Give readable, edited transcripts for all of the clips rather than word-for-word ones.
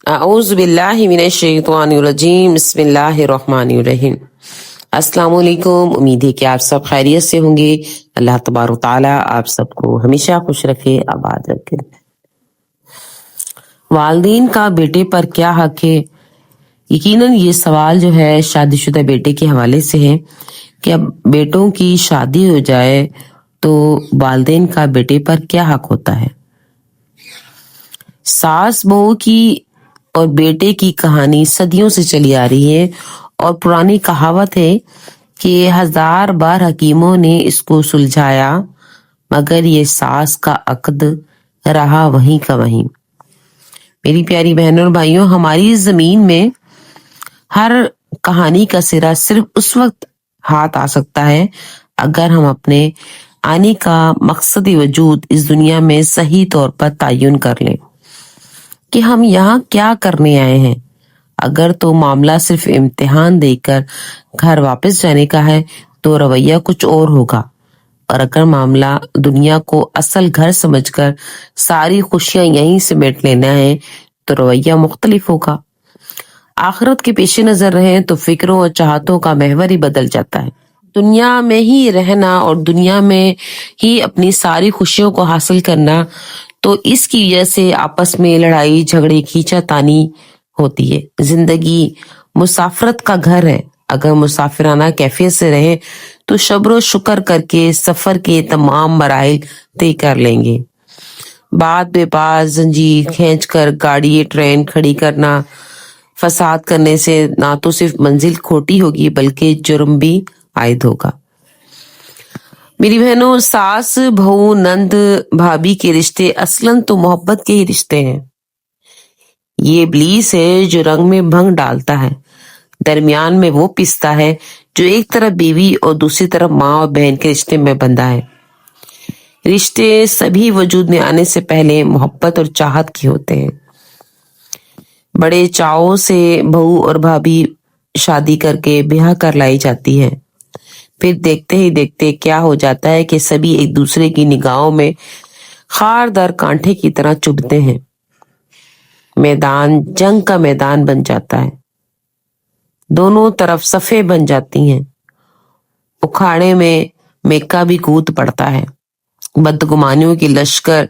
اعوذ باللہ من الشیطان الرجیم بسم اللہ الرحمن الرحیم۔ السلام علیکم، امید ہے کہ آپ سب خیریت سے ہوں گے۔ اللہ تبارک و تعالیٰ آپ سب کو ہمیشہ خوش رکھے، آباد رکھے۔ والدین کا بیٹے پر کیا حق ہے؟ یقیناً یہ سوال جو ہے شادی شدہ بیٹے کے حوالے سے ہے کہ اب بیٹوں کی شادی ہو جائے تو والدین کا بیٹے پر کیا حق ہوتا ہے۔ ساس بہو کی اور بیٹے کی کہانی صدیوں سے چلی آ رہی ہے اور پرانی کہاوت ہے کہ 1000 بار حکیموں نے اس کو سلجھایا مگر یہ ساس کا عقد رہا وہیں کا وہیں۔ میری پیاری بہنوں اور بھائیوں، ہماری زمین میں ہر کہانی کا سرا صرف اس وقت ہاتھ آ سکتا ہے اگر ہم اپنے آنے کا مقصد وجود اس دنیا میں صحیح طور پر تعین کر لیں کہ ہم یہاں کیا کرنے آئے ہیں۔ اگر تو معاملہ صرف امتحان دے کر گھر واپس جانے کا ہے تو رویہ کچھ اور ہوگا، اور اگر معاملہ دنیا کو اصل گھر سمجھ کر ساری خوشیاں یہیں سمیٹ لینا ہے تو رویہ مختلف ہوگا۔ آخرت کے پیش نظر رہیں تو فکروں اور چاہتوں کا محور ہی بدل جاتا ہے۔ دنیا میں ہی رہنا اور دنیا میں ہی اپنی ساری خوشیوں کو حاصل کرنا، تو اس کی وجہ سے آپس میں لڑائی جھگڑے کھینچا تانی ہوتی ہے۔ زندگی مسافرت کا گھر ہے، اگر مسافرانہ کیفیت سے رہے تو شبر و شکر کر کے سفر کے تمام مراحل طے کر لیں گے۔ بات بے پاس زنجیر کھینچ کر گاڑی ٹرین کھڑی کرنا، فساد کرنے سے نہ تو صرف منزل کھوٹی ہوگی بلکہ جرم بھی عائد ہوگا۔ میری بہنوں، ساس بہو نند بھابھی کے رشتے اصلاً تو محبت کے ہی رشتے ہیں۔ یہ ابلیس ہے جو رنگ میں بھنگ ڈالتا ہے، درمیان میں وہ پستا ہے جو ایک طرف بیوی اور دوسری طرف ماں اور بہن کے رشتے میں بندھا ہے۔ رشتے سبھی وجود میں آنے سے پہلے محبت اور چاہت کے ہوتے ہیں۔ بڑے چاؤ سے بہو اور بھابھی شادی کر کے بیاہ کر لائی جاتی ہے، پھر دیکھتے ہی دیکھتے کیا ہو جاتا ہے کہ سبھی ایک دوسرے کی نگاہوں میں خار در کانٹے کی طرح چبھتے ہیں۔ میدان جنگ کا میدان بن جاتا ہے، دونوں طرف صفیں بن جاتی ہیں، اکھاڑے میں میکا بھی کود پڑتا ہے، بدگمانیوں کی لشکر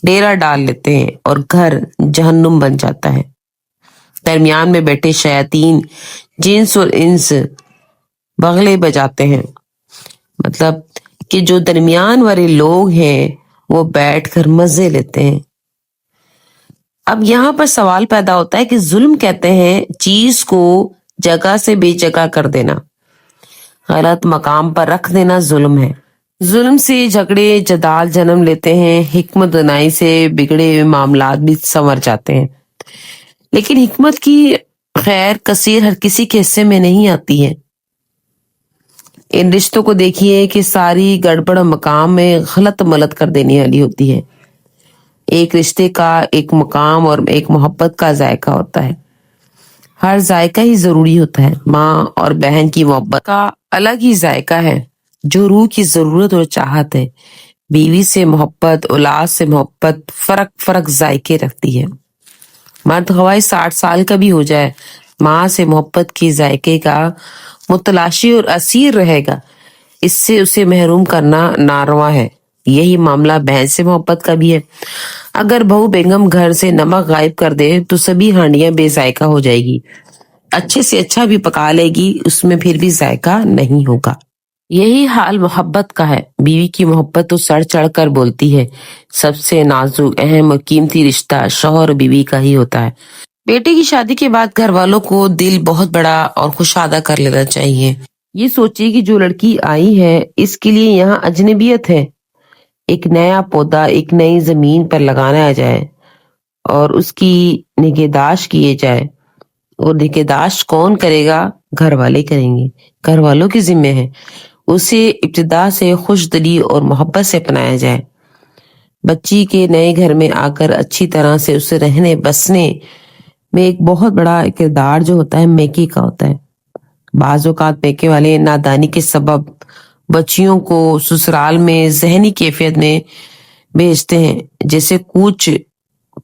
ڈیرا ڈال لیتے ہیں اور گھر جہنم بن جاتا ہے۔ درمیان میں بیٹھے شیاطین جنس اور انس بغلے بجاتے ہیں، مطلب کہ جو درمیان والے لوگ ہیں وہ بیٹھ کر مزے لیتے ہیں۔ اب یہاں پر سوال پیدا ہوتا ہے کہ ظلم کہتے ہیں چیز کو جگہ سے بے جگہ کر دینا، غلط مقام پر رکھ دینا ظلم ہے۔ ظلم سے جھگڑے جدال جنم لیتے ہیں، حکمت دانائی سے بگڑے ہوئے معاملات بھی سنور جاتے ہیں، لیکن حکمت کی خیر کثیر ہر کسی کے حصے میں نہیں آتی ہے۔ ان رشتوں کو دیکھیے کہ ساری گڑبڑ مقام میں غلط ملت کر دینے والی ہوتی ہے۔ ایک رشتے کا ایک مقام اور ایک محبت کا ذائقہ ہوتا ہے، ہر ذائقہ ہی ضروری ہوتا ہے۔ ماں اور بہن کی محبت کا الگ ہی ذائقہ ہے جو روح کی ضرورت اور چاہت ہے۔ بیوی سے محبت، اولاد سے محبت فرق ذائقے رکھتی ہے۔ مرد خواہ 60 سال کا بھی ہو جائے، ماں سے محبت کی ذائقے کا متلاشی اور اسیر رہے گا، اس سے اسے محروم کرنا ناروا ہے۔ یہی معاملہ بہن سے محبت کا بھی ہے۔ اگر بہو بیگم گھر سے نمک غائب کر دے تو سبھی ہانڈیاں بے ذائقہ ہو جائے گی، اچھے سے اچھا بھی پکا لے گی، اس میں پھر بھی ذائقہ نہیں ہوگا۔ یہی حال محبت کا ہے۔ بیوی کی محبت تو سڑ چڑھ کر بولتی ہے۔ سب سے نازک، اہم اور قیمتی رشتہ شوہر اور بیوی کا ہی ہوتا ہے۔ بیٹے کی شادی کے بعد گھر والوں کو دل بہت بڑا اور خوشادہ کر لینا چاہیے۔ یہ سوچیے کہ جو لڑکی آئی ہے اس کے لیے یہاں اجنبیت ہے، ایک نیا پودا ایک نئی زمین پر لگانا جائے اور اس کی نگہداشت کیے جائے، اور نگہداشت کون کرے گا؟ گھر والے کریں گے، گھر والوں کی ذمہ ہے۔ اسے ابتدا سے خوش دلی اور محبت سے اپنایا جائے۔ بچی کے نئے گھر میں آ کر اچھی طرح سے اسے رہنے بسنے میں ایک بہت بڑا کردار جو ہوتا ہے میکے کا ہوتا ہے۔ بعض اوقات میکے والے نادانی کے سبب بچیوں کو سسرال میں ذہنی کیفیت میں بھیجتے ہیں، جیسے کوچ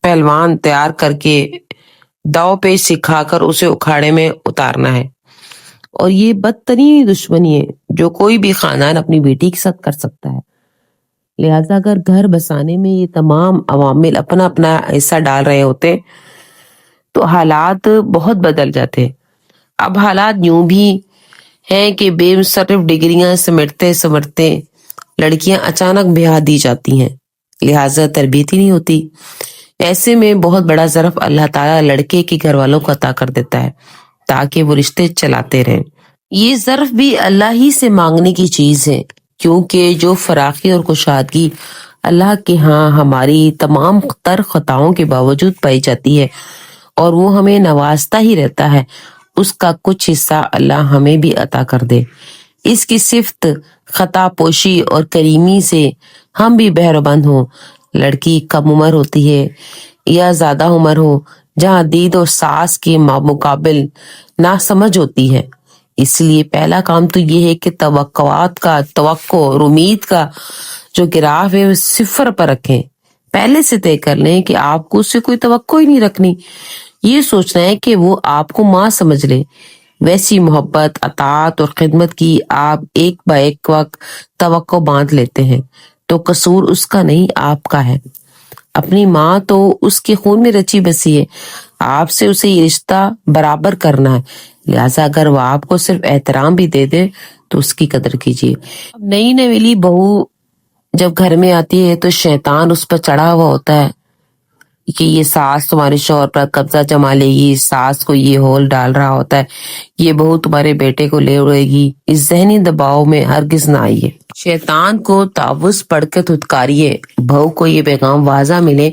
پہلوان تیار کر کے दाव पेच सिखाकर उसे उखाड़े में उतारना है। और ये बदतरीन दुश्मनी है जो कोई भी खानदान अपनी बेटी के साथ कर सकता है। लिहाजा अगर घर बसाने में ये तमाम अवामिल अपना अपना हिस्सा डाल रहे होते तो हालात बहुत बदल जाते। अब हालात यूं भी हैं कि बेमुशर्रफ डिग्रियां समेटते समेटते लड़कियां अचानक ब्याह दी जाती हैं, लिहाजा तरबियत ही नहीं होती। ऐसे में बहुत बड़ा ज़र्फ अल्लाह ताला लड़के के घर वालों को अता कर देता है ताकि वो रिश्ते चलाते रहें। ये ज़र्फ भी अल्लाह ही से मांगने की चीज है, क्योंकि जो फराखी और कुशादगी अल्लाह के यहाँ हमारी तमाम तर खताओं के बावजूद पाई जाती है और वो हमें नवाजता ही रहता है, उसका कुछ हिस्सा अल्लाह हमें भी अता कर दे। इसकी सिफ्त खता पोशी और करीमी से हम भी बहरबंद हो। लड़की कम उम्र होती है या ज्यादा उम्र हो, जहाँ दीद और सास के मुकाबिल ना समझ होती है। इसलिए पहला काम तो ये है कि तवक्को और उम्मीद का जो गिराफ है वो सिफर पर रखें। पहले से तय कर लें कि आपको उससे कोई तवक्को ही नहीं रखनी। ये सोचना है कि वो आपको माँ समझ ले। वैसी मोहब्बत, अतात और खिदमत की आप एक ब एक वक्त तवक्को बांध लेते हैं तो कसूर उसका नहीं, आपका है। अपनी माँ तो उसके खून में रची बसी है, आपसे उसे ये रिश्ता बराबर करना है। लिहाजा अगर वो आपको सिर्फ एहतराम भी दे दे तो उसकी कदर कीजिए। अब नई नवेली बहू जब घर में आती है तो शैतान उस पर चढ़ा हुआ होता है कि ये सास तुम्हारे शौहर पर कब्जा जमा लेगी, सास को ये होल डाल रहा होता है, ये बहू तुम्हारे बेटे को ले उड़ेगी। इस जहनी दबाव में हरगिज ना आइए। शैतान को तावुज़ पढ़ के धुतकारिए। बहू को ये पैगाम वाजा मिले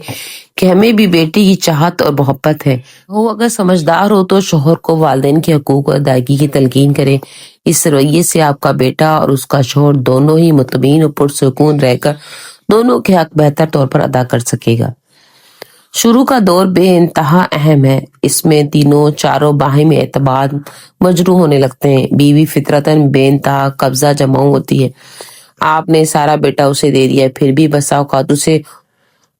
कि हमें भी बेटी की चाहत और मोहब्बत है। बहू अगर समझदार हो तो शौहर को वालिदैन के हकूक और अदायगी की तलकीन करे। इस रवैये से आपका बेटा और उसका शौहर दोनों ही मुतमईन और पुरसुकून रहकर दोनों के हक बेहतर तौर पर अदा कर सकेगा। शुरू का दौर बेइंतहा अहम है। इसमें तीनों चारों बाहिमी एतबार मजरू होने लगते हैं। बीवी फितरतन बेइंतहा कब्जा जमाऊ होती है। आपने सारा बेटा उसे दे दिया, फिर भी बसा औकात उसे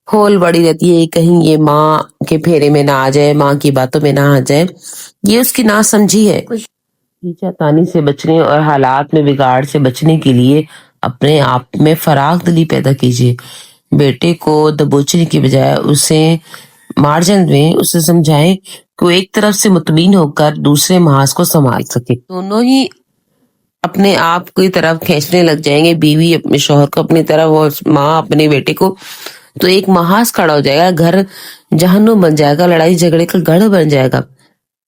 होल बड़ी रहती है, कहीं ये माँ के फेरे में ना आ जाए, माँ की बातों में ना आ जाए। ये उसकी ना समझी है। तानी से बचने और हालात में बिगाड़ से बचने के लिए अपने आप में फराग दिली पैदा कीजिए। बेटे को दबोचने की बजाय उसे मार्जिन में उसे समझाएं कि वो एक तरफ से मुतमीन होकर दूसरे महाज को संभाल सके। दोनों ही अपने आप की तरफ खींचने लग जाएंगे, बीवी अपने शौहर को अपनी तरफ और माँ अपने बेटे को, तो एक महाज खड़ा हो जाएगा, घर जहन्नुम बन जाएगा, लड़ाई झगड़े का गढ़ बन जाएगा।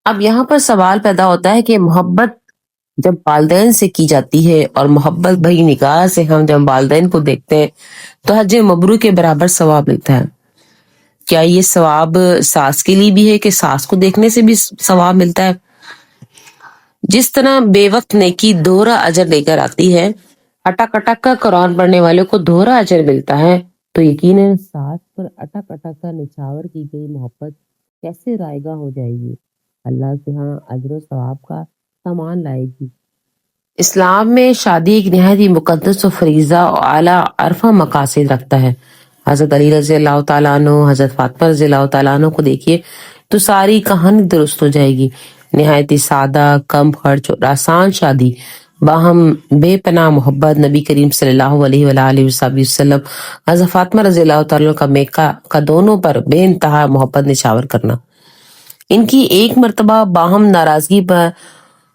अब यहाँ पर सवाल पैदा होता है कि मोहब्बत जब वालिदैन से की जाती है और मोहब्बत भई निगाह से हम जब वालिदैन को देखते हैं तो हज मबरू के बराबर सवाब मिलता है। क्या ये सवाब सास के लिए भी है कि सास को देखने से भी सवाब मिलता है? जिस तरह बेवक्त नेकी दोहरा अजर लेकर आती है, अटक अटक का कुरान पढ़ने वाले को दोहरा अजर मिलता है, तो यकीनन सास पर अटक अटक का निछावर की गई मोहब्बत कैसे रायगा हो जाएगी, अल्लाह के यहाँ अजर सवाब का सामान लाएगी। इस्लाम में शादी एक निहायत ही मुकद्दस और फरीजा और आला अरफा मकासद रखता है। हजरत अली रज़ी अल्लाह तआला अन्हु, हजरत फातिमा रज़ी अल्लाह तआला अन्हा को देखिए तो सारी कहानी दुरुस्त हो जाएगी। निहायत ही सादा, कम खर्च और आसान शादी, बाहम बेपनाह मोहब्बत, नबी करीम सल्लल्लाहु अलैहि वसल्लम हजरत फातिमा रज़ी अल्लाह तआला का मेका का दोनों पर बेइंतहा मोहब्बत निछावर करना। इनकी एक मर्तबा बाहम नाराजगी पर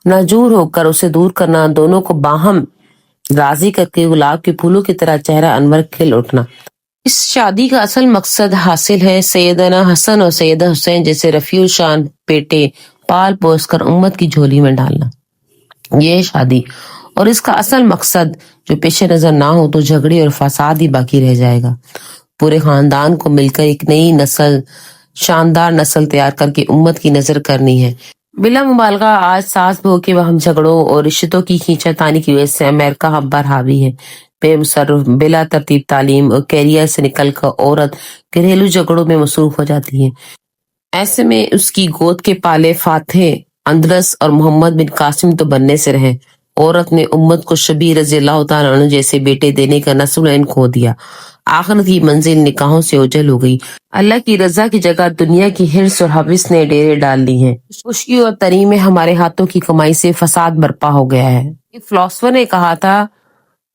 नाजूर होकर उसे दूर करना, दोनों को बाहम राजी करके गुलाब के फूलों की तरह चेहरा अनवर खिल उठना। इस शादी का असल मकसद हासिल है सैयदना हसन और सैयदा हुसैन जैसे रफीउल शान बेटे पाल पोस कर उम्मत की झोली में डालना। ये शादी और इसका असल मकसद जो पेश नजर ना हो तो झगड़े और फसाद ही बाकी रह जाएगा। पूरे खानदान को मिलकर एक नई नस्ल, शानदार नस्ल तैयार करके उम्मत की नजर करनी है। बिला मुबालगा आज सास बहू के वहम झगड़ों और रिश्तों की खींचातानी की वजह से अमेरिका हम पर हावी है। बेमुसर्रफ बिला तरतीब तालीम और कैरियर से निकलकर औरत घरेलू झगड़ों में मसरूफ हो जाती है। ऐसे में उसकी गोद के पाले फातेह, अंदरस और मोहम्मद बिन कासिम तो बनने से रहे। औरत ने उम्मत को शबीर रज़ी अल्लाह तआला अन्हु जैसे बेटे देने का नस्ल खो दिया। आखिरत की मंजिल निकाहों से ओझल हो गई। अल्लाह की रजा की जगह दुनिया की हिर्स और हविस ने डेरे डाल ली हैं। खुशकी और तरी में हमारे हाथों की कमाई से फसाद बर्पा हो गया है। एक फिलोसोफर ने कहा था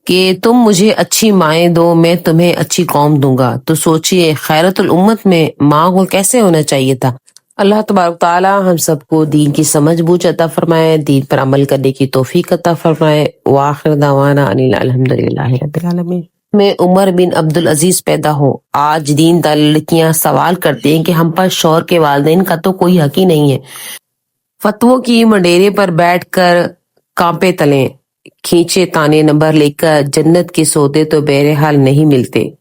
कि तुम मुझे अच्छी माएँ दो, मैं तुम्हें अच्छी कौम दूंगा। तो सोचिए खैरतुल उम्मत में माँ को कैसे होना चाहिए था। अल्लाह तबारक ताला हम सबको दीन की समझ बूझ अता फरमाए, दीन पर अमल करने की तौफीक अता फरमाए। वाखिर दावाना अनिल अल्हम्दुलिल्लाहि रब्बिल आलमीन। में उमर बिन अब्दुल अजीज पैदा हो। आज दीनदार लड़कियां सवाल करती हैं कि हम पर शौहर के वालिदैन का तो कोई हक ही नहीं है। फतवों की मंडेरे पर बैठकर कांपे तले खींचे ताने नंबर लेकर जन्नत के सौदे तो बहरहाल नहीं मिलते।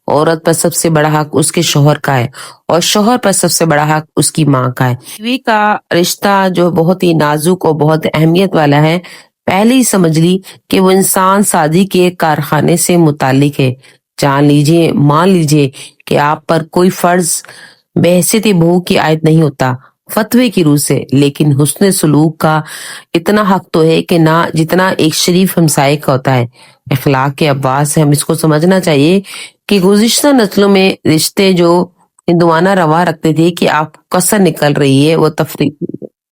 औरत पर सबसे बड़ा हक उसके शौहर का है और शौहर पर सबसे बड़ा हक उसकी माँ का है। बीवी का रिश्ता जो बहुत ही नाजुक और बहुत अहमियत वाला है, पहले ही समझ ली कि वो इंसान शादी के कारखाने से मुतालिक है। मान लीजिए कि आप पर कोई फर्ज बहैसियत बहू की आयत नहीं होता फतवे की रूह से, लेकिन हुस्न सलूक का इतना हक तो है कि ना जितना एक शरीफ हमसाये का होता है। इखलाक के अब्बास से हम इसको समझना चाहिए कि गुज़िश्ता नस्लों में रिश्ते जो हिंदुआना रवा रखते थे कि आप कसर निकल रही है, वो तफरीक